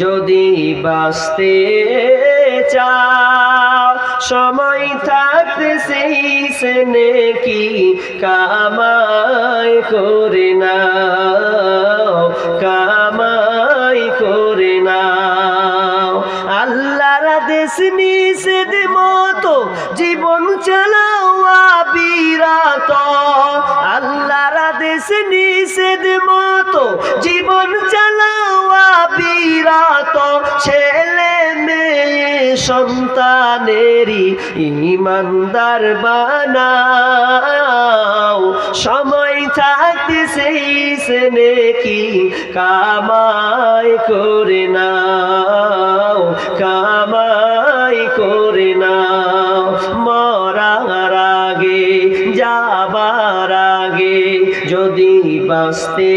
যদি বাঁচতে চাও সময় থাকতে সেই সে নেকি কামাই করে নাও, কামাই করে নাও। আল্লাহর আদেশ নিষেধ মতো জীবন চালাও অবিরত, আল্লাহর আদেশ নিষেধ মতো জীবন চালাও অবিরত। ছেলে মেয়ে সন্তানেরই ঈমানদার বানাও, সময় থাকতে সেই সে নেকি কামাই করে নাও, কামাই করে নাও। মরার আগে যাবার আগে যদি বাঁচতে